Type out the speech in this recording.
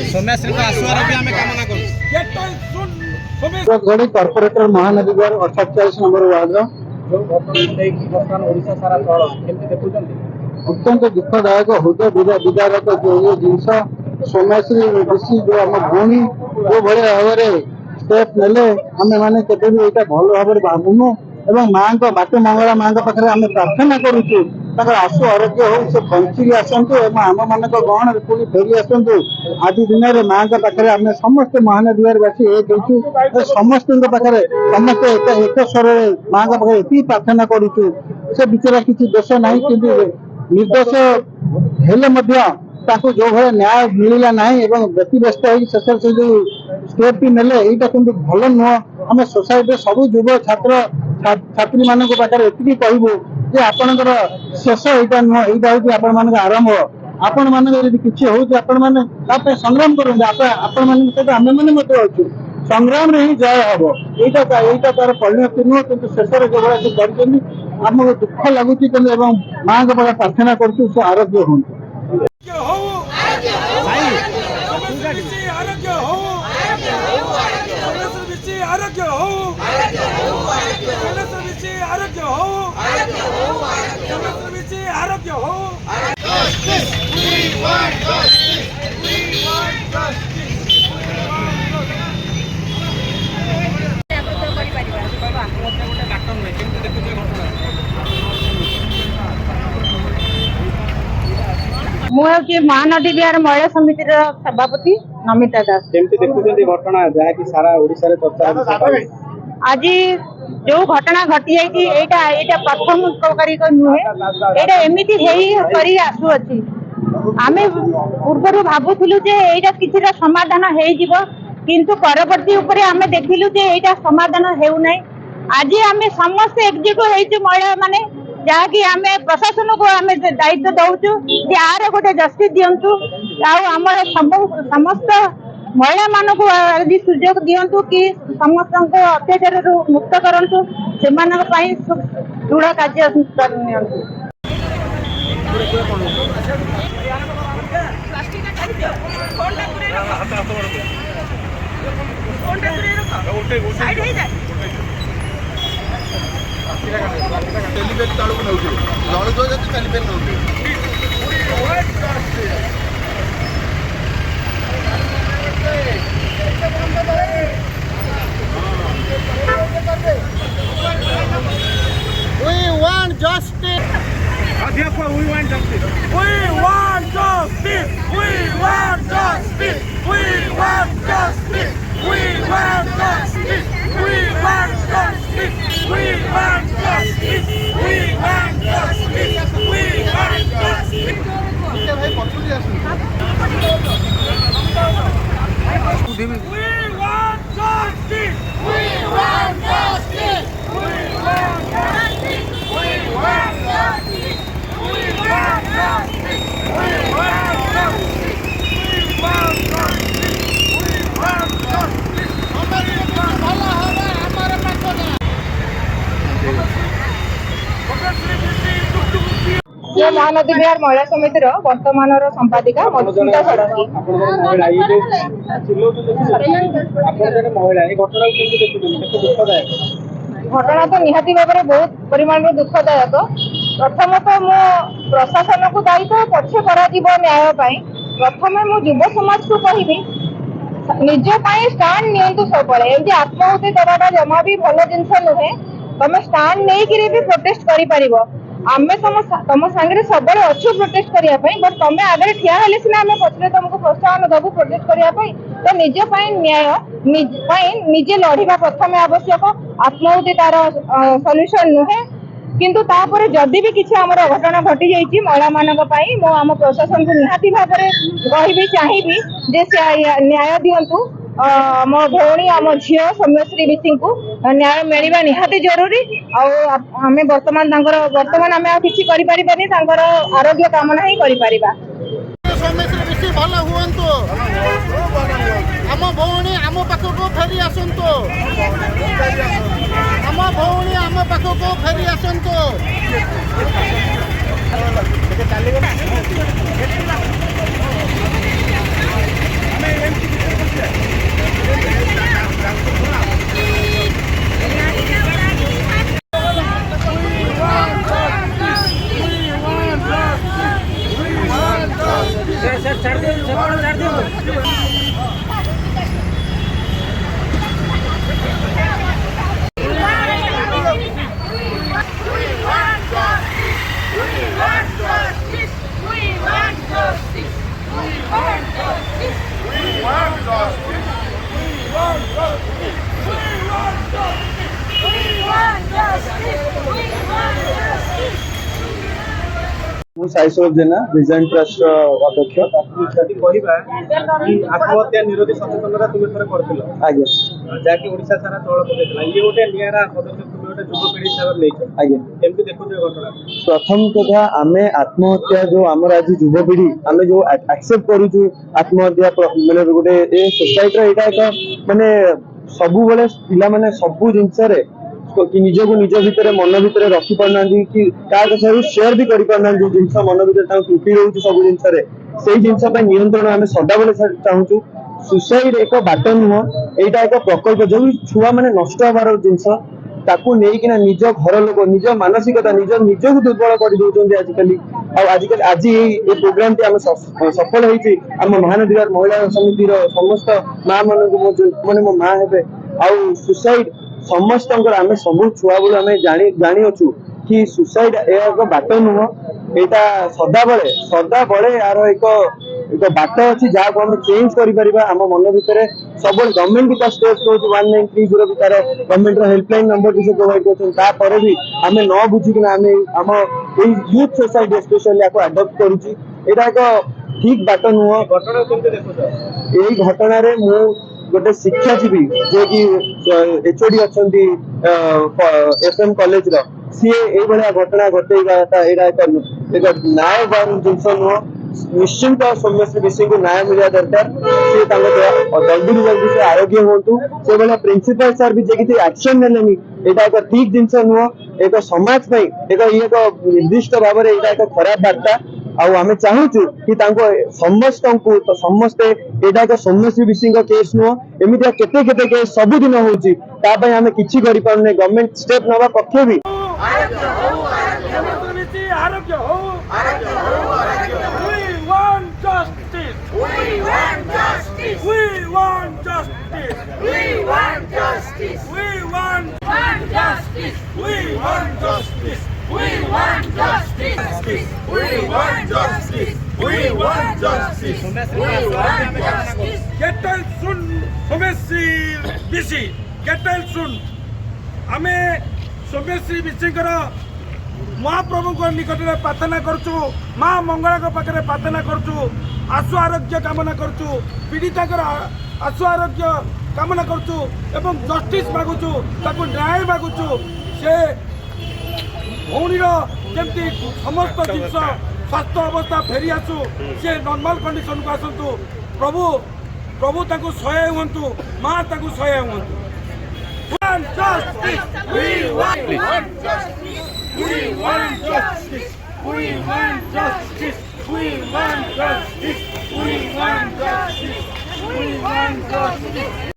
सोम्याश्री को आश्वार भी आम कामना कर कॉर्पोरेटर महानदी द्वार 48 नंबर वार्ड अत्यंत दुखदायक हृदय विदारक जो ये जिनस सोम्याश्री जो आम भूमि जो भाई भाव में स्टेप ने आम मैंने केवे भी यहाँ भल भाव में भावुनु एवं माँ बाट मंगला माँ पाखे आम प्रार्थना करुचु आशु आरोग्य हो से बंचिकी आसतु आम मान गहन पुणी फेरी आसतु आज दिन में माँ पाखे आम समस्त महानदीवासी एक समस्त पाखे समस्त एक स्वर माँ पाखे ये प्रार्थना करुचु से विचार किसी दोष ना कि निर्दोष हेले जो भाई न्याय मिलला ना व्यतिव्यस्त शेष से जो स्टेप ने यहाँ कि भल नुह आम सोसाइटी सब युव छात्र छात्री मान पाखे ये कहबू जे आपणकर शेष यहाँ नुह यहाँ हूँ आपण मान आरंभ आपण मान किसी हो संग्राम करें आपण मान आम मैंने अच्छु संग्राम ही जय हम यहाँ तार परिणति नुह कि शेष जो भाई से करमको दुख लगुच माँ के पास प्रार्थना करुँ से आरोग्य हूँ मुझे महानदी विहार महिला समिति सभापति नमिता दास घटना जहाँकि सारा ओडिशा रे चर्चा आज जो घटना घटी जाइए प्रथम प्रकारी नुहे यहाँ एमती आसुअछि आम पूर्व भावुलु यहाँ किसी समाधान किंतु परवर्ती उपरे आम देखिलु यहाँ समाधान होना आज आम समस्त एकजुट हो महिला माने जहाँकि आम प्रशासन को आम दायित्व दौचु यार गोटे जस्टिस दिंतु आमर समस्त महिला मान को सुजोग दिंतु कि समस्त अत्याचार मुक्त करंतु से दृढ़ कार्य सेलिब्रेट तळକୁ ନଉଚି ଜଳ ଜୟ ଯଦି ସେଲିବ୍ରେଟ ନଉଚି We want justice. We want justice. We want justice. We want justice. We want justice. We want justice. We want justice. We want justice. We want justice. We want justice. भाई पछुली आसु We want justice. We want justice. We want justice. We want justice. We want justice. We want justice. We want justice. We want justice. हमारी भला होगा हमारे पास ये महानदी विहार महिला समिति वर्तमान संपादिका मधुस्मिता षडंगी घटना तो निहाती भाव में बहुत परिमाण दुखदायक प्रथमतः मो प्रशासन को दायित्व पछे करा न्याय प्रथम मु युव समाज को कहबी निज स्टाण्ड नियंतु सब एमती आत्माहुति दबाटा जमा भी भल जिनस नुहे तुम स्टाण्ड नहीं भी प्रोटेस्ट कर आमे तुम सांगे सब अच्छु प्रोटेस्ट करने बट तुम आगे ठिया हेले सीना आम पचरे तुमको प्रोत्साहन दबू प्रोटेस्ट करने तो निज न्याय निजे लड़िबा प्रथम आवश्यक आत्माहुति तार सॉल्यूशन नुहे किंतु तापर जदि भी किसी आमर घटना घटी जाइए महिला मानक मो आम प्रशासन को निहाती भाव में कहबी चाहिए जे न्याय दिंतु मो भौणी आम झील सौम्यश्री ऋषि को न्याय मिलवा निहाती जरूरी आम वर्तमान वर्तमान आम किसी आरोग्य कामना ही करिपरिबा सौम्यश्री ऋषि भल हुअन्तु आम भौणी आम पाखक फेरी आसतु आम भौणी आम पाखक फेरी आसतु ମୁଁ ସାଇ ସ୍ୱରୂପ ଜେନା ଭିଜନ ଟ୍ରଷ୍ଟ ଅଧ୍ୟକ୍ଷ। ଯଦି କହିବା କି ଆତ୍ମହତ୍ୟା ନିରୋଧୀ ସଚେତନତା ତୁମେ ଥରେ କରିଥିଲ, ଆଜ୍ଞା ଯାହାକି ଓଡ଼ିଶା ସାରା ଚଳ ପକେଇଥିଲା, ଇଏ ଗୋଟେ ନିଆରା ପଦକ୍ଷେପ ତୁମେ ଗୋଟେ ଯୁବପିଢ଼ି ହିସାବରେ ନେଇଛ, ଆଜ୍ଞା। କେମିତି ଦେଖୁଛ ଏ ଘଟଣା? ପ୍ରଥମ କଥା ଆମେ ଆତ୍ମହତ୍ୟା ଯୋଉ ଆମର ଆଜି ଯୁବପିଢି ଆମେ ଯୋଉ ଆକ୍ସେପ୍ଟ କରୁଛୁ ଆତ୍ମହତ୍ୟା ମାନେ ଗୋଟେ ଏ ସୋସାଇଟିର ଏଇଟା ଏକ ମାନେ ସବୁବେଳେ ପିଲାମାନେ ସବୁ ଜିନିଷରେ କି ନିଜକୁ ନିଜ ଭିତରେ ମନ ଭିତରେ ରଖି ପାରୁନାହାନ୍ତି କି କାହା କଥା ସେୟାର ବି କରିପାରୁନାହାନ୍ତି। ଯୋଉ ଜିନିଷ ମନ ଭିତରେ ତାଙ୍କୁ ତ୍ରୁଟି ରହୁଛି ସବୁ ଜିନିଷରେ, ସେଇ ଜିନିଷ ପାଇଁ ନିୟନ୍ତ୍ରଣ ଆମେ ସଦାବେଳେ ଚାହୁଁଛୁ। ସୁସାଇଡ୍ ଏକ ବାଟ ନୁହଁ, ଏଇଟା ଏକ ପ୍ରକଳ୍ପ। ଯୋଉ ଛୁଆ ମାନେ ନଷ୍ଟ ହବାର ଜିନିଷ ତାକୁ ନେଇକିନା ନିଜ ଘର ଲୋକ ନିଜ ମାନସିକତା ନିଜକୁ ଦୁର୍ବଳ କରିଦଉଛନ୍ତି ଆଜିକାଲି। ଆଉ ଆଜିକାଲି ଆଜି ଏଇ ପ୍ରୋଗ୍ରାମଟି ଆମେ ସଫଳ ହେଇଛି ଆମ ମହାନଦୀ ମହିଳା ସମିତିର ସମସ୍ତ ମା ମାନଙ୍କୁ ମାନେ ମୋ ମା ହେବେ। ଆଉ ସୁସାଇଡ୍ ସମସ୍ତଙ୍କର ଆମେ ସବୁ ଛୁଆ ବେଳୁ ଆମେ ଜାଣିଅଛୁ କି ସୁସାଇଡ୍ ଏହା ଏକ ବାଟ ନୁହଁ, ଏଇଟା ସଦାବେଳେ ଏହାର ଏକ ବାଟ ଅଛି ଯାହାକୁ ଆମେ ଚେଞ୍ଜ କରିପାରିବା। ଆମ ମନ ଭିତରେ ସବୁବେଳେ ଗଭର୍ଣ୍ଣମେଣ୍ଟ ବି ତା ଷ୍ଟେପ୍ ନେଉଛି, 1930 ବି ତାର ଗଭର୍ଣ୍ଣମେଣ୍ଟର ହେଲ୍ପଲାଇନ୍ ନମ୍ବର ବି ସେ ପ୍ରୋଭାଇଡ୍ କରୁଛନ୍ତି। ତାପରେ ବି ଆମେ ନ ବୁଝିକିନା ଆମେ ଆମ ଏଇ ୟୁଥ୍ ସୋସାଇଟି ସ୍ପେଶାଲି ଆକୁ ଆଡପ୍ଟ କରୁଛି। ଏଇଟା ଏକ ଠିକ ବାଟ ନୁହଁ। ଘଟଣା କେମିତି ଦେଖୁଛ? ଏଇ ଘଟଣାରେ ମୁଁ ଗୋଟେ ଶିକ୍ଷାଜୀବୀ ଯିଏକି ଏଚ୍ଓଡି ଅଛନ୍ତି FM କଲେଜର, ସିଏ ଏଇଭଳିଆ ଘଟଣା ଘଟେଇବାଟା ଏଇଟା ଏକ ନ୍ୟାୟ ଜିନିଷ ନୁହଁ। ନିଶ୍ଚିନ୍ତ ସୌମ୍ୟଶ୍ରୀ ବିଶୀଙ୍କୁ ନ୍ୟାୟ ମିଳିବା ଦରକାର। ସେ ତାଙ୍କ ଜଲ୍ଦିରୁ ଜଲ୍ଦି ସେ ଆରୋଗ୍ୟ ହୁଅନ୍ତୁ। ସେଭଳିଆ ପ୍ରିନ୍ସିପାଲ ସାର୍ ବି ଯାଇକି ଆକ୍ସନ ନେଲେନି, ଏଇଟା ଏକ ଠିକ ଜିନିଷ ନୁହଁ। ଏକ ସମାଜ ପାଇଁ ଏକ ନିର୍ଦ୍ଦିଷ୍ଟ ଭାବରେ ଏଇଟା ଏକ ଖରାପ ବାର୍ତ୍ତା। ଆଉ ଆମେ ଚାହୁଁଛୁ କି ତାଙ୍କୁ ସମସ୍ତେ ଏଇଟା ଏକ ସୌମ୍ୟଶ୍ରୀ ବିଶୀଙ୍କ କେସ୍ ନୁହଁ, ଏମିତିଆ କେତେ କେସ୍ ସବୁଦିନ ହଉଛି। ତା ପାଇଁ ଆମେ କିଛି କରିପାରୁନେ। ଗଭର୍ଣ୍ଣମେଣ୍ଟ ଷ୍ଟେପ୍ ନେବା ପକ୍ଷେ ବି आमे सौम्यश्री विषयकर महाप्रभु निकट में प्रार्थना करुचु, माँ मंगला पाखे प्रार्थना करुचु, आशु आरोग्य कामना करुचु, पीड़िता आशु आरोग्य कामना करुचु एवं जस्टिस मागुचु, ताकू न्याय मागुचु। से भौणीर जमती समस्त जिन स्वास्थ्य अवस्था फेरी आसु, से नॉर्मल कंडीशन को आसतु। प्रभु ताकू सहाय हुंतु, माँ ताकू सहाय हुंतु। Justice! We want justice! We want justice! We want justice! We want justice! We want justice! We want justice!